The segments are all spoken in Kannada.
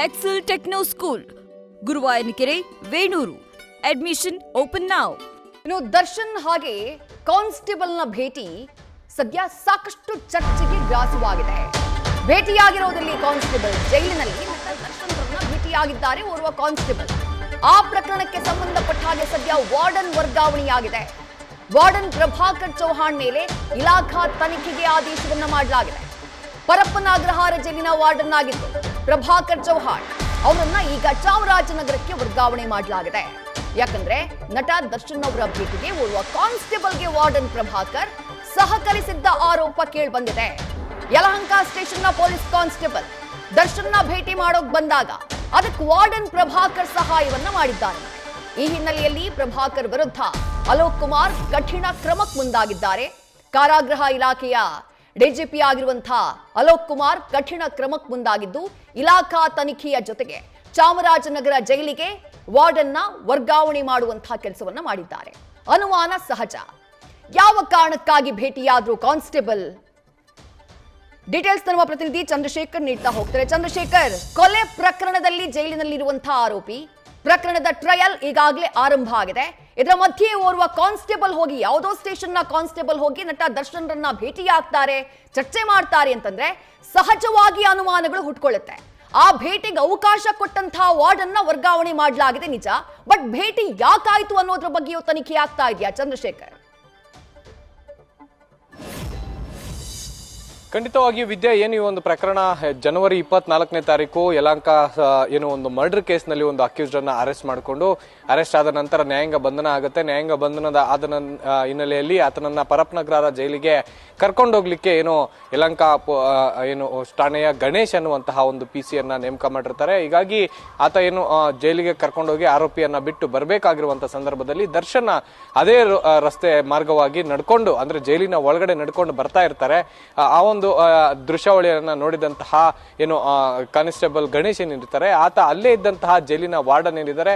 Excel Techno school, Guruvayanakere, Venur. Admission open now. ಇನ್ನು ದರ್ಶನ್ ಹಾಗೆ ಕಾನ್ಸ್ಟೇಬಲ್ನ ಭೇಟಿ ಸದ್ಯ ಸಾಕಷ್ಟು ಚರ್ಚೆಗೆ ಗ್ರಾಸವಾಗಿದೆ. ಭೇಟಿಯಾಗಿರೋದಲ್ಲಿ ಕಾನ್ಸ್ಟೇಬಲ್ ಜೈಲಿನಲ್ಲಿ ದರ್ಶನ್ ಭೇಟಿಯಾಗಿದ್ದಾರೆ ಓರ್ವ ಕಾನ್ಸ್ಟೇಬಲ್. ಆ ಪ್ರಕರಣಕ್ಕೆ ಸಂಬಂಧಪಟ್ಟ ಹಾಗೆ ಸದ್ಯ ವಾರ್ಡನ್ ವರ್ಗಾವಣೆಯಾಗಿದೆ. ವಾರ್ಡನ್ ಪ್ರಭಾಕರ್ ಚೌಹಾಣ್ ಮೇಲೆ ಇಲಾಖಾ ತನಿಖೆಗೆ ಆದೇಶವನ್ನ ಮಾಡಲಾಗಿದೆ. ಪರಪ್ಪನ ಅಗ್ರಹಾರ ಜೈಲಿನ ವಾರ್ಡನ್ ಆಗಿದ್ದು ಪ್ರಭಾಕರ್ ಚೌಹಾಣ್ ಅವರನ್ನ ಈಗ ಚಾಮರಾಜನಗರಕ್ಕೆ ವರ್ಗಾವಣೆ ಮಾಡಲಾಗಿದೆ. ಯಾಕಂದ್ರೆ ನಟ ದರ್ಶನ್ ಅವರ ಭೇಟಿಗೆ ಓರ್ವ ಕಾನ್ಸ್ಟೇಬಲ್ಗೆ ವಾರ್ಡನ್ ಪ್ರಭಾಕರ್ ಸಹಕರಿಸಿದ್ದ ಆರೋಪ ಕೇಳಿ ಬಂದಿದೆ. ಯಲಹಂಕ ಸ್ಟೇಷನ್ನ ಪೊಲೀಸ್ ಕಾನ್ಸ್ಟೇಬಲ್ ದರ್ಶನ್ನ ಭೇಟಿ ಮಾಡೋಕ್ ಬಂದಾಗ ಅದಕ್ಕೆ ವಾರ್ಡನ್ ಪ್ರಭಾಕರ್ ಸಹಾಯವನ್ನ ಮಾಡಿದ್ದಾನೆ. ಈ ಹಿನ್ನೆಲೆಯಲ್ಲಿ ಪ್ರಭಾಕರ್ ವಿರುದ್ಧ ಅಲೋಕ್ ಕುಮಾರ್ ಕಠಿಣ ಕ್ರಮಕ್ಕೆ ಮುಂದಾಗಿದ್ದಾರೆ. ಕಾರಾಗೃಹ ಇಲಾಖೆಯ ಡಿಜಿಪಿ ಆಗಿರುವಂತಹ ಅಲೋಕ್ ಕುಮಾರ್ ಕಠಿಣ ಕ್ರಮಕ್ಕೆ ಮುಂದಾಗಿದ್ದು ಇಲಾಖಾ ತನಿಖೆಯ ಜೊತೆಗೆ ಚಾಮರಾಜನಗರ ಜೈಲಿಗೆ ವಾರ್ಡನ್ನ ವರ್ಗಾವಣೆ ಮಾಡುವಂತಹ ಕೆಲಸವನ್ನ ಮಾಡಿದ್ದಾರೆ. ಅನುಮಾನ ಸಹಜ. ಯಾವ ಕಾರಣಕ್ಕಾಗಿ ಭೇಟಿಯಾದ್ರು ಕಾನ್ಸ್ಟೇಬಲ್? ಡೀಟೇಲ್ಸ್ ನಮ್ಮ ಪ್ರತಿನಿಧಿ ಚಂದ್ರಶೇಖರ್ ನೀಡ್ತಾ ಹೋಗ್ತಾರೆ. ಚಂದ್ರಶೇಖರ್, ಕೊಲೆ ಪ್ರಕರಣದಲ್ಲಿ ಜೈಲಿನಲ್ಲಿರುವಂತಹ ಆರೋಪಿ, ಪ್ರಕರಣದ ಟ್ರಯಲ್ ಈಗಾಗಲೇ ಆರಂಭ ಆಗಿದೆ. ಇದರ ಮಧ್ಯೆ ಓರ್ವ ಕಾನ್ಸ್ಟೇಬಲ್ ಹೋಗಿ ಯಾವುದೋ ಸ್ಟೇಷನ್ನ ಕಾನ್ಸ್ಟೇಬಲ್ ಹೋಗಿ ನಟ ದರ್ಶನ್ರನ್ನ ಭೇಟಿಯಾಗ್ತಾರೆ, ಚರ್ಚೆ ಮಾಡ್ತಾರೆ ಅಂತಂದ್ರೆ ಸಹಜವಾಗಿ ಅನುಮಾನಗಳು ಹುಟ್ಕೊಳ್ಳುತ್ತೆ. ಆ ಭೇಟಿಗೆ ಅವಕಾಶ ಕೊಟ್ಟಂತಹ ವಾರ್ಡನ್ನ ವರ್ಗಾವಣೆ ಮಾಡಲಾಗಿದೆ ನಿಜ, ಬಟ್ ಭೇಟಿ ಯಾಕಾಯ್ತು ಅನ್ನೋದ್ರ ಬಗ್ಗೆಯೂ ತನಿಖೆ ಆಗ್ತಾ ಇದೆಯಾ ಚಂದ್ರಶೇಖರ್? ಖಂಡಿತವಾಗಿಯೂ ವಿದ್ಯಾ, ಏನು ಈ ಒಂದು ಪ್ರಕರಣ ಜನವರಿ 24ನೇ ತಾರೀಕು ಯಲಹಂಕ ಏನು ಒಂದು ಮರ್ಡರ್ ಕೇಸ್ನಲ್ಲಿ ಒಂದು ಅಕ್ಯೂಸ್ಡ್ ಅನ್ನ ಅರೆಸ್ಟ್ ಆದ ನಂತರ ನ್ಯಾಯಾಂಗ ಬಂಧನ ಆಗುತ್ತೆ. ನ್ಯಾಯಾಂಗ ಬಂಧನದ ಹಿನ್ನೆಲೆಯಲ್ಲಿ ಆತನನ್ನ ಪರಪ್ಪನಗ್ರಹಾರ ಜೈಲಿಗೆ ಕರ್ಕೊಂಡೋಗ್ಲಿಕ್ಕೆ ಏನು ಯಲಹಂಕ ಏನು ಠಾಣೆಯ ಗಣೇಶ್ ಅನ್ನುವಂತಹ ಒಂದು PC-ಯನ್ನ ನೇಮಕ ಮಾಡಿರ್ತಾರೆ. ಹೀಗಾಗಿ ಆತ ಏನು ಜೈಲಿಗೆ ಕರ್ಕೊಂಡೋಗಿ ಆರೋಪಿಯನ್ನ ಬಿಟ್ಟು ಬರಬೇಕಾಗಿರುವಂತಹ ಸಂದರ್ಭದಲ್ಲಿ ದರ್ಶನ ಅದೇ ರಸ್ತೆ ಮಾರ್ಗವಾಗಿ ನಡ್ಕೊಂಡು, ಅಂದ್ರೆ ಜೈಲಿನ ಒಳಗಡೆ ನಡ್ಕೊಂಡು ಬರ್ತಾ ಇರ್ತಾರೆ. ಆ ಒಂದು ದೃಶ್ಯಾವಳಿಯನ್ನ ನೋಡಿದಂತಹ ಏನು ಕಾನ್ಸ್ಟೇಬಲ್ ಗಣೇಶ್ ಏನಿರ್ತಾರೆ, ಆತ ಅಲ್ಲೇ ಇದ್ದಂತಹ ಜೈಲಿನ ವಾರ್ಡನ್ ಏನಿದ್ದಾರೆ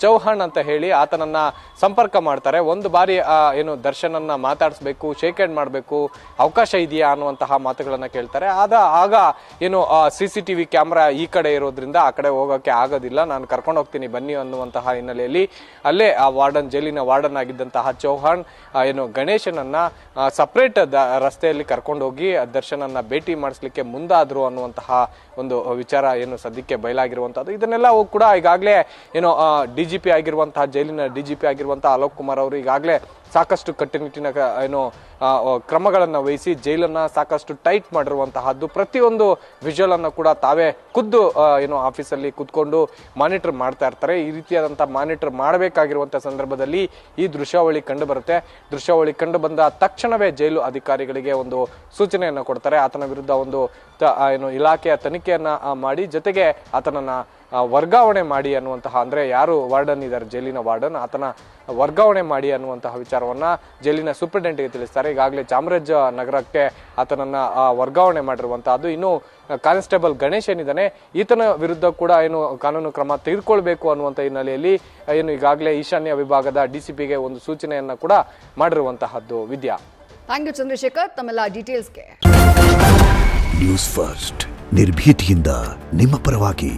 ಚೌಹಾಣ್ ಅಂತ ಹೇಳಿ ಆತನನ್ನ ಸಂಪರ್ಕ ಮಾಡ್ತಾರೆ. ಒಂದು ಬಾರಿ ಏನು ದರ್ಶನನ್ನ ಮಾತಾಡಿಸ್ಬೇಕು, ಶೇಕ್ ಹ್ಯಾಂಡ್ ಮಾಡಬೇಕು, ಅವಕಾಶ ಇದೆಯಾ ಅನ್ನುವಂತಹ ಮಾತುಗಳನ್ನ ಕೇಳ್ತಾರೆ. ಆಗ ಏನು CCTV ಕ್ಯಾಮ್ರಾ ಈ ಕಡೆ ಇರೋದ್ರಿಂದ ಆ ಕಡೆ ಹೋಗೋಕೆ ಆಗೋದಿಲ್ಲ, ನಾನು ಕರ್ಕೊಂಡು ಹೋಗ್ತೀನಿ ಬನ್ನಿ ಅನ್ನುವಂತಹ ಹಿನ್ನೆಲೆಯಲ್ಲಿ ಅಲ್ಲೇ ಆ ವಾರ್ಡನ್, ಜೈಲಿನ ವಾರ್ಡನ್ ಆಗಿದ್ದಂತಹ ಚೌಹಾಣ್ ಏನು ಗಣೇಶನನ್ನ ಸಪರೇಟ್ ರಸ್ತೆಯಲ್ಲಿ ಕರ್ಕೊಂಡೋಗಿ ದರ್ಶನನ್ನ ಭೇಟಿ ಮಾಡಿಸ್ಲಿಕ್ಕೆ ಮುಂದಾದ್ರು ಅನ್ನುವಂತಹ ಒಂದು ವಿಚಾರ ಏನು ಸದ್ಯಕ್ಕೆ ಬಯಲಾಗಿರುವಂತಹದ್ದು. ಇದನ್ನೆಲ್ಲ ಕೂಡ ಈಗಾಗಲೇ ಏನು DGP ಆಗಿರುವಂತಹ, ಜೈಲಿನ DGP ಆಗಿರುವಂತಹ ಅಲೋಕ್ ಕುಮಾರ್ ಅವರು ಈಗಾಗಲೇ ಸಾಕಷ್ಟು ಕಟ್ಟುನಿಟ್ಟಿನ ಏನು ಕ್ರಮಗಳನ್ನ ವಹಿಸಿ ಜೈಲನ್ನ ಸಾಕಷ್ಟು ಟೈಟ್ ಮಾಡಿರುವಂತಹದ್ದು. ಪ್ರತಿಯೊಂದು ವಿಜುವಲ್ ಅನ್ನು ಕೂಡ ತಾವೇ ಖುದ್ದು ಏನು ಆಫೀಸಲ್ಲಿ ಕುತ್ಕೊಂಡು ಮಾನಿಟರ್ ಮಾಡ್ತಾ ಇರ್ತಾರೆ. ಈ ರೀತಿಯಾದಂತಹ ಮಾನಿಟರ್ ಮಾಡಬೇಕಾಗಿರುವಂತಹ ಸಂದರ್ಭದಲ್ಲಿ ಈ ದೃಶ್ಯಾವಳಿ ಕಂಡು ಬರುತ್ತೆ. ದೃಶ್ಯಾವಳಿ ಕಂಡು ಬಂದ ತಕ್ಷಣವೇ ಜೈಲು ಅಧಿಕಾರಿಗಳಿಗೆ ಒಂದು ಸೂಚನೆಯನ್ನ ಕೊಡ್ತಾರೆ. ಆತನ ವಿರುದ್ಧ ಒಂದು ಏನು ಇಲಾಖೆಯ ತನಿಖೆಯನ್ನ ಮಾಡಿ ಜೊತೆಗೆ ಆತನನ್ನ ವರ್ಗಾವಣೆ ಮಾಡಿ ಅನ್ನುವಂತಹ, ಅಂದ್ರೆ ಯಾರು ವಾರ್ಡನ್ ಇದ್ದಾರೆ ಜೈಲಿನ ವಾರ್ಡನ್, ಆತನ ವರ್ಗಾವಣೆ ಮಾಡಿ ಅನ್ನುವಂತಹ ವಿಚಾರವನ್ನ ಜೈಲಿನ ಸೂಪರಿಂಟೆಂಡೆಂಟ್ಗೆ ತಿಳಿಸ್ತಾರೆ. ಈಗಾಗಲೇ ಚಾಮರಾಜನಗರಕ್ಕೆ ಆತನನ್ನ ವರ್ಗಾವಣೆ ಮಾಡಿರುವಂತಹದ್ದು. ಇನ್ನು ಕಾನ್ಸ್ಟೇಬಲ್ ಗಣೇಶ್ ಏನಿದ್ದಾನೆ, ಈತನ ವಿರುದ್ಧ ಕೂಡ ಏನು ಕಾನೂನು ಕ್ರಮ ತೆಗೆದುಕೊಳ್ಬೇಕು ಅನ್ನುವಂಥ ಹಿನ್ನೆಲೆಯಲ್ಲಿ ಏನು ಈಗಾಗಲೇ ಈಶಾನ್ಯ ವಿಭಾಗದ DCPಗೆ ಒಂದು ಸೂಚನೆಯನ್ನ ಕೂಡ ಮಾಡಿರುವಂತಹದ್ದು. ವಿದ್ಯಾ, ಥ್ಯಾಂಕ್ ಯು ಚಂದ್ರಶೇಖರ್ ತಮ್ಮೆಲ್ಲ ಡೀಟೇಲ್ಸ್ಗೆ. ನ್ಯೂಸ್ ಫಸ್ಟ್, ನಿರ್ಭೀತಿಯಿಂದ ನಿಮ್ಮ ಪರವಾಗಿ.